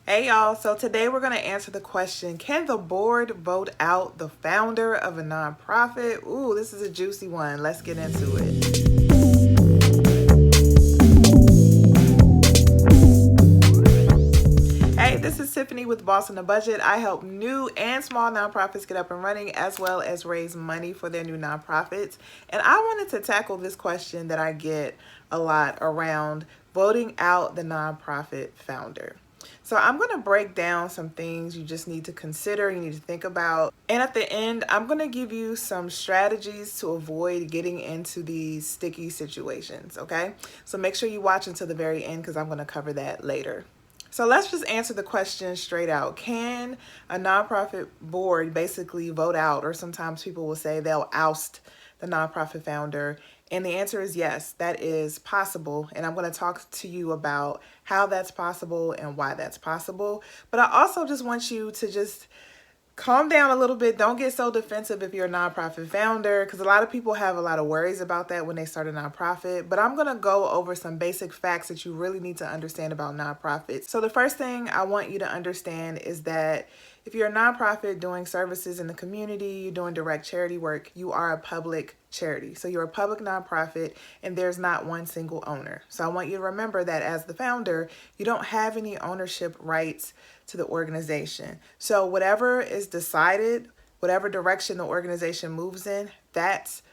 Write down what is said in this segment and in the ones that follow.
Hey y'all, so today we're going to answer the question, can the board vote out the founder of a nonprofit? Ooh, this is a juicy one. Let's get into it. Hey, this is Tiffany with Boss on the Budget. I help new and small nonprofits get up and running as well as raise money for their new nonprofits. And I wanted to tackle this question that I get a lot around voting out the nonprofit founder. So I'm going to break down some things you just need to consider, you need to think about. And at the end, I'm going to give you some strategies to avoid getting into these sticky situations, okay? So make sure you watch until the very end because I'm going to cover that later. So let's just answer the question straight out. Can a nonprofit board basically vote out, or sometimes people will say they'll oust the nonprofit founder? And the answer is yes, that is possible. And I'm going to talk to you about how that's possible and why that's possible. But I also just want you to just calm down a little bit. Don't get so defensive if you're a nonprofit founder, because a lot of people have a lot of worries about that when they start a nonprofit. But I'm going to go over some basic facts that you really need to understand about nonprofits. So the first thing I want you to understand is that if you're a nonprofit doing services in the community, you're doing direct charity work, you are a public charity. So you're a public nonprofit and there's not one single owner. So I want you to remember that as the founder, you don't have any ownership rights to the organization. So whatever is decided, whatever direction the organization moves in, that's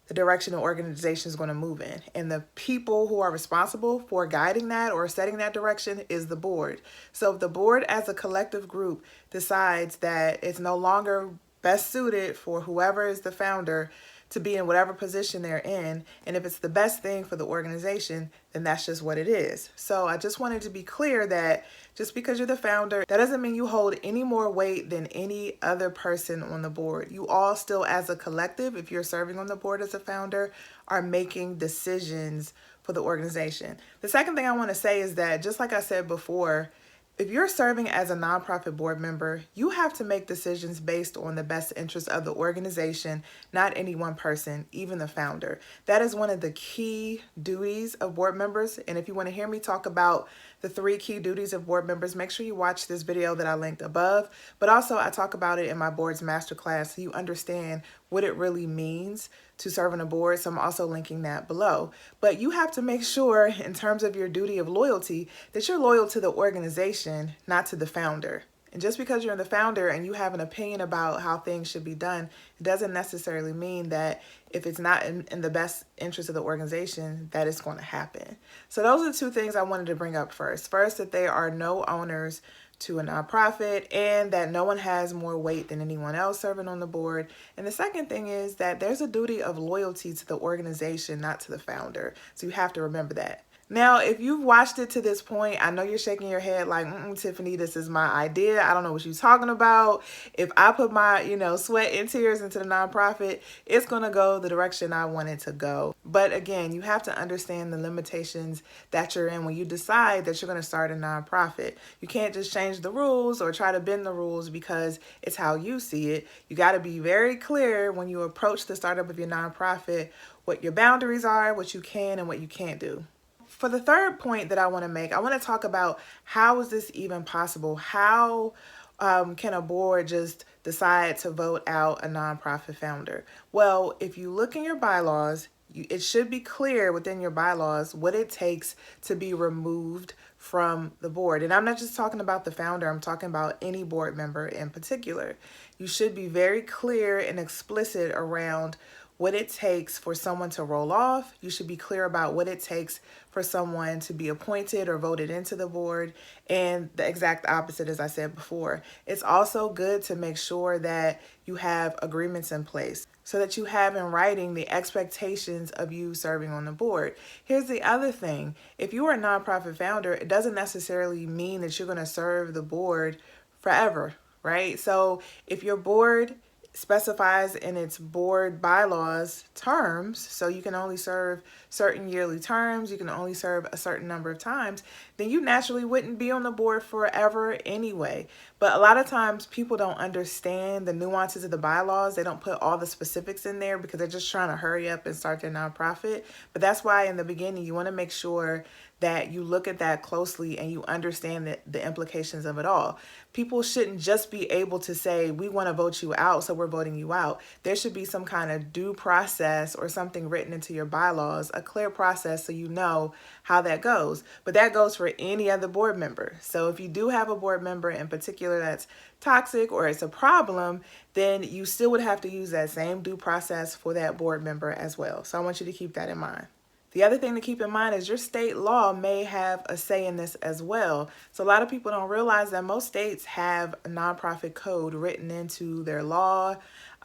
the direction the organization is going to move in. And the people who are responsible for guiding that or setting that direction is the board. So if the board as a collective group decides that it's no longer best suited for whoever is the founder to be in whatever position they're in, and if it's the best thing for the organization, then that's just what it is. So I just wanted to be clear that just because you're the founder, that doesn't mean you hold any more weight than any other person on the board. You all still, as a collective, if you're serving on the board as a founder, are making decisions for the organization. The second thing I want to say is that, just like I said before, if you're serving as a nonprofit board member, you have to make decisions based on the best interest of the organization, not any one person, even the founder. That is one of the key duties of board members. And if you want to hear me talk about the 3 key duties of board members, make sure you watch this video that I linked above. But also I talk about it in my board's masterclass so you understand what it really means to serve on a board. So I'm also linking that below. But you have to make sure, in terms of your duty of loyalty, that you're loyal to the organization, not to the founder. And just because you're the founder and you have an opinion about how things should be done, it doesn't necessarily mean that if it's not in the best interest of the organization, that it's going to happen. So those are the 2 things I wanted to bring up first. First, that there are no owners to a nonprofit and that no one has more weight than anyone else serving on the board. And the second thing is that there's a duty of loyalty to the organization, not to the founder. So you have to remember that. Now, if you've watched it to this point, I know you're shaking your head like, Tiffany, this is my idea. I don't know what you're talking about. If I put my, sweat and tears into the nonprofit, it's going to go the direction I want it to go. But again, you have to understand the limitations that you're in when you decide that you're going to start a nonprofit. You can't just change the rules or try to bend the rules because it's how you see it. You got to be very clear when you approach the startup of your nonprofit, what your boundaries are, what you can and what you can't do. For the third point that I want to make, I want to talk about how is this even possible? How can a board just decide to vote out a nonprofit founder? Well, if you look in your bylaws, it should be clear within your bylaws what it takes to be removed from the board. And I'm not just talking about the founder, I'm talking about any board member in particular. You should be very clear and explicit around what it takes for someone to roll off. You should be clear about what it takes for someone to be appointed or voted into the board, and the exact opposite, as I said before. It's also good to make sure that you have agreements in place so that you have in writing the expectations of you serving on the board. Here's the other thing. If you are a nonprofit founder, it doesn't necessarily mean that you're going to serve the board forever, right? So if your board specifies in its board bylaws terms, so you can only serve certain yearly terms, you can only serve a certain number of times, then you naturally wouldn't be on the board forever anyway. But a lot of times people don't understand the nuances of the bylaws. They don't put all the specifics in there because they're just trying to hurry up and start their nonprofit. But that's why in the beginning you want to make sure that you look at that closely and you understand the implications of it all. People shouldn't just be able to say, we want to vote you out, so we're voting you out. There should be some kind of due process or something written into your bylaws, a clear process so you know how that goes. But that goes for any other board member. So if you do have a board member in particular that's toxic or it's a problem, then you still would have to use that same due process for that board member as well. So I want you to keep that in mind. The other thing to keep in mind is your state law may have a say in this as well. So a lot of people don't realize that most states have a nonprofit code written into their law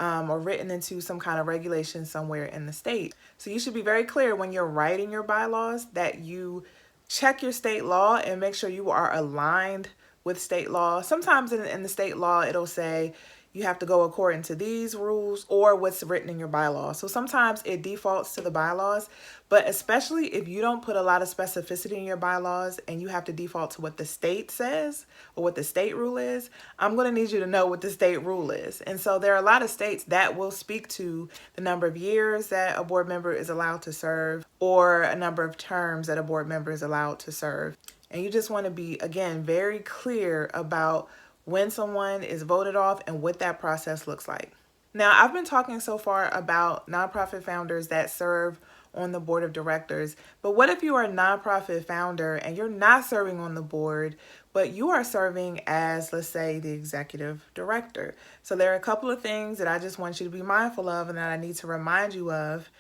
or written into some kind of regulation somewhere in the state. So you should be very clear when you're writing your bylaws that you check your state law and make sure you are aligned with state law. Sometimes in the state law, it'll say you have to go according to these rules or what's written in your bylaws. So sometimes it defaults to the bylaws, but especially if you don't put a lot of specificity in your bylaws and you have to default to what the state says or what the state rule is, I'm going to need you to know what the state rule is. And so there are a lot of states that will speak to the number of years that a board member is allowed to serve or a number of terms that a board member is allowed to serve. And you just want to be, again, very clear about when someone is voted off and what that process looks like. Now, I've been talking so far about nonprofit founders that serve on the board of directors, but what if you are a nonprofit founder and you're not serving on the board, but you are serving as, let's say, the executive director? So there are a couple of things that I just want you to be mindful of and that I need to remind you of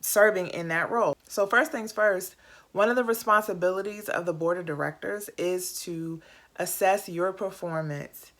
serving in that role. So first things first, one of the responsibilities of the board of directors is to assess your performance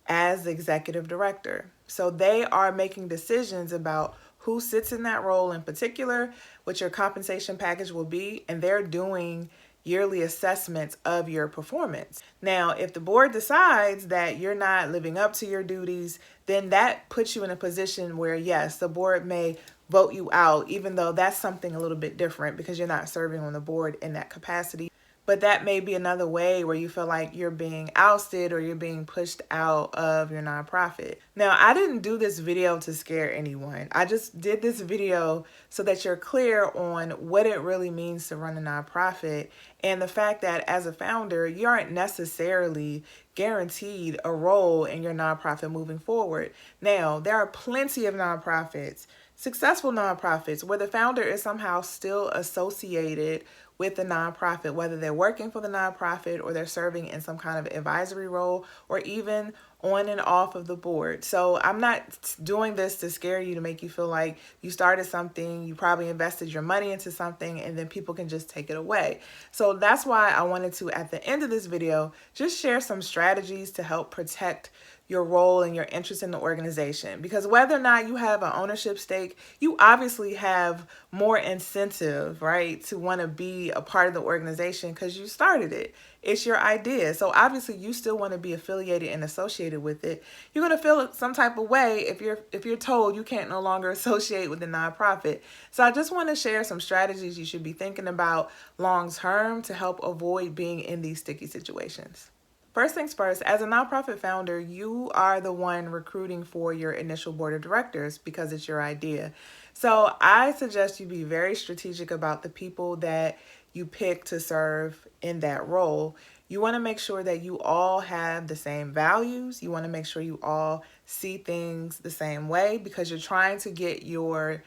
as the executive director. So they are making decisions about who sits in that role in particular, what your compensation package will be, and they're doing yearly assessments of your performance. Now, if the board decides that you're not living up to your duties, then that puts you in a position where, yes, the board may vote you out, even though that's something a little bit different because you're not serving on the board in that capacity. But that may be another way where you feel like you're being ousted or you're being pushed out of your nonprofit. Now, I didn't do this video to scare anyone. I just did this video so that you're clear on what it really means to run a nonprofit and the fact that as a founder, you aren't necessarily guaranteed a role in your nonprofit moving forward. Now, there are plenty of nonprofits, successful nonprofits, where the founder is somehow still associated with the nonprofit, whether they're working for the nonprofit or they're serving in some kind of advisory role or even on and off of the board. So I'm not doing this to scare you, to make you feel like you started something, you probably invested your money into something, and then people can just take it away. So that's why I wanted to, at the end of this video, just share some strategies to help protect your role and your interest in the organization. Because whether or not you have an ownership stake, you obviously have more incentive, right, to want to be a part of the organization because you started it. It's your idea. So obviously you still want to be affiliated and associated with it. You're going to feel some type of way if you're told you can't no longer associate with the nonprofit. So I just want to share some strategies you should be thinking about long term to help avoid being in these sticky situations. First things first, as a nonprofit founder, you are the one recruiting for your initial board of directors because it's your idea. So I suggest you be very strategic about the people that you pick to serve in that role. You want to make sure that you all have the same values. You want to make sure you all see things the same way because you're trying to get your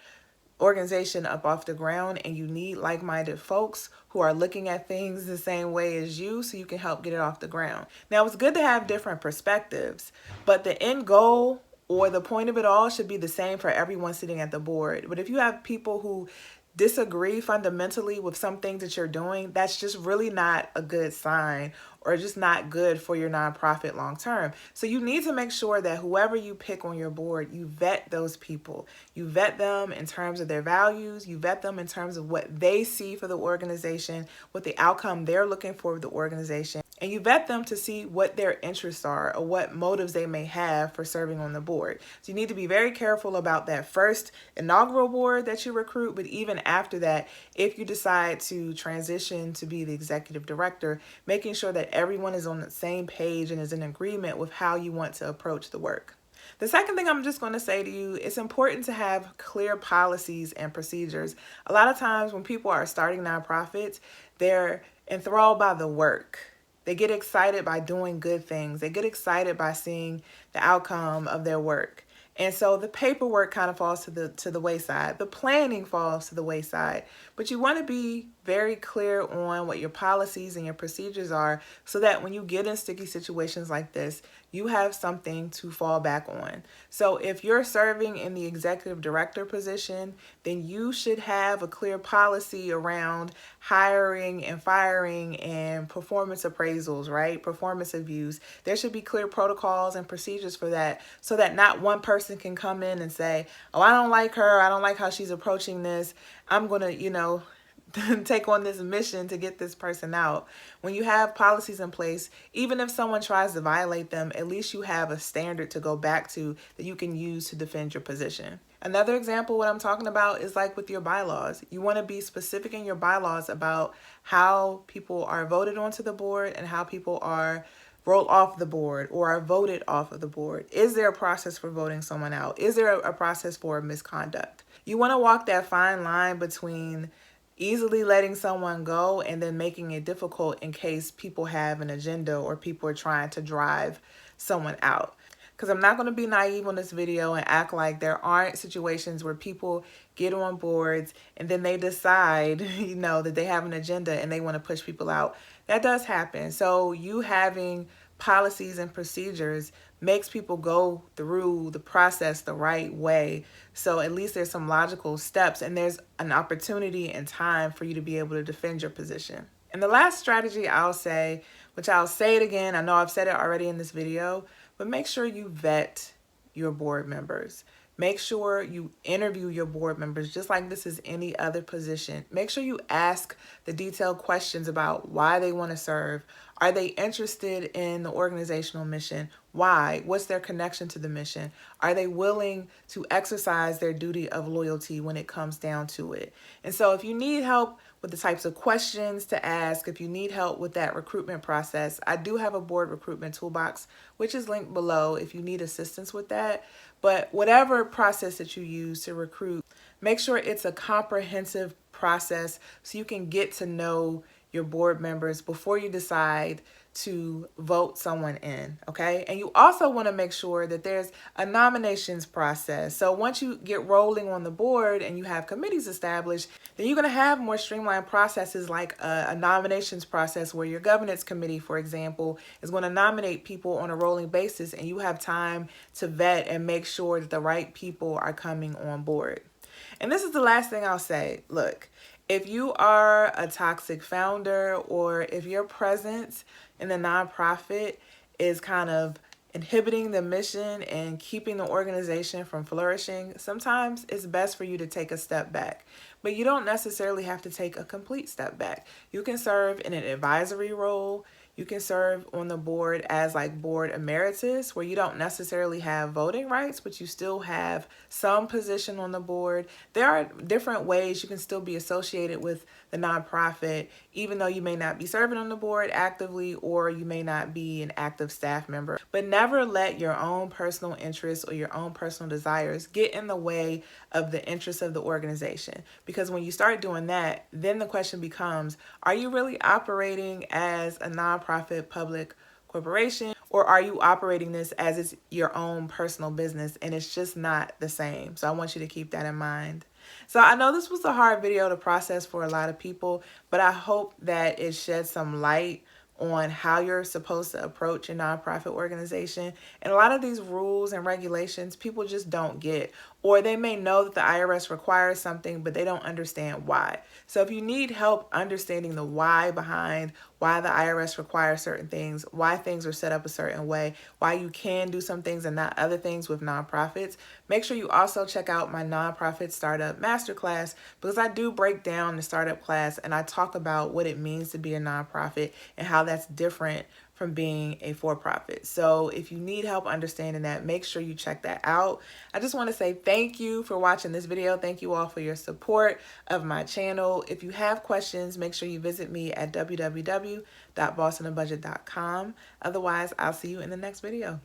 organization up off the ground, and you need like-minded folks who are looking at things the same way as you so you can help get it off the ground. Now, it's good to have different perspectives, but the end goal or the point of it all should be the same for everyone sitting at the board. But if you have people who disagree fundamentally with some things that you're doing, that's just really not a good sign or just not good for your nonprofit long term. So you need to make sure that whoever you pick on your board, you vet those people. You vet them in terms of their values. You vet them in terms of what they see for the organization, what the outcome they're looking for with the organization. And you vet them to see what their interests are or what motives they may have for serving on the board. So you need to be very careful about that first inaugural board that you recruit, but even after that, if you decide to transition to be the executive director, making sure that everyone is on the same page and is in agreement with how you want to approach the work. The second thing I'm just going to say to you, it's important to have clear policies and procedures. A lot of times when people are starting nonprofits, they're enthralled by the work. They get excited by doing good things. They get excited by seeing the outcome of their work. And so the paperwork kind of falls to the wayside. The planning falls to the wayside. But you want to be very clear on what your policies and your procedures are so that when you get in sticky situations like this, you have something to fall back on. So if you're serving in the executive director position, then you should have a clear policy around hiring and firing and performance appraisals, right? Performance reviews. There should be clear protocols and procedures for that so that not one person can come in and say, oh, I don't like her. I don't like how she's approaching this. I'm going to, take on this mission to get this person out. When you have policies in place, even if someone tries to violate them, at least you have a standard to go back to that you can use to defend your position. Another example, what I'm talking about is like with your bylaws. You want to be specific in your bylaws about how people are voted onto the board and how people are rolled off the board or are voted off of the board. Is there a process for voting someone out? Is there a process for misconduct? You want to walk that fine line between easily letting someone go and then making it difficult in case people have an agenda or people are trying to drive someone out. Because I'm not going to be naive on this video and act like there aren't situations where people get on boards and then they decide, that they have an agenda and they want to push people out. That does happen. So you having policies and procedures makes people go through the process the right way. So at least there's some logical steps and there's an opportunity and time for you to be able to defend your position. And the last strategy I'll say, which I'll say it again, I know I've said it already in this video, but make sure you vet your board members. Make sure you interview your board members just like this is any other position. Make sure you ask the detailed questions about why they want to serve. Are they interested in the organizational mission? Why? What's their connection to the mission? Are they willing to exercise their duty of loyalty when it comes down to it? And so if you need help with the types of questions to ask, if you need help with that recruitment process, I do have a board recruitment toolbox, which is linked below if you need assistance with that. But whatever process that you use to recruit, make sure it's a comprehensive process so you can get to know your board members before you decide to vote someone in, okay? And you also want to make sure that there's a nominations process. So once you get rolling on the board and you have committees established, then you're going to have more streamlined processes like a nominations process where your governance committee, for example, is going to nominate people on a rolling basis and you have time to vet and make sure that the right people are coming on board. And this is the last thing I'll say. Look, if you are a toxic founder or if your presence in the nonprofit is kind of inhibiting the mission and keeping the organization from flourishing, sometimes it's best for you to take a step back. But you don't necessarily have to take a complete step back. You can serve in an advisory role. You can serve on the board as like board emeritus, where you don't necessarily have voting rights, but you still have some position on the board. There are different ways you can still be associated with the nonprofit, even though you may not be serving on the board actively or you may not be an active staff member. But never let your own personal interests or your own personal desires get in the way of the interests of the organization. Because when you start doing that, then the question becomes, are you really operating as a nonprofit public corporation, or are you operating this as it's your own personal business? And it's just not the same. So I want you to keep that in mind. So I know this was a hard video to process for a lot of people, but I hope that it sheds some light on how you're supposed to approach a nonprofit organization. And a lot of these rules and regulations people just don't get, or they may know that the IRS requires something, but they don't understand why. So if you need help understanding the why behind why the IRS requires certain things, why things are set up a certain way, why you can do some things and not other things with nonprofits, make sure you also check out my nonprofit startup masterclass, because I do break down the startup class and I talk about what it means to be a nonprofit and how that's different from being a for-profit. So if you need help understanding that, make sure you check that out. I just want to say thank you for watching this video. Thank you all for your support of my channel. If you have questions, make sure you visit me at www.bossonabudget.com. Otherwise, I'll see you in the next video.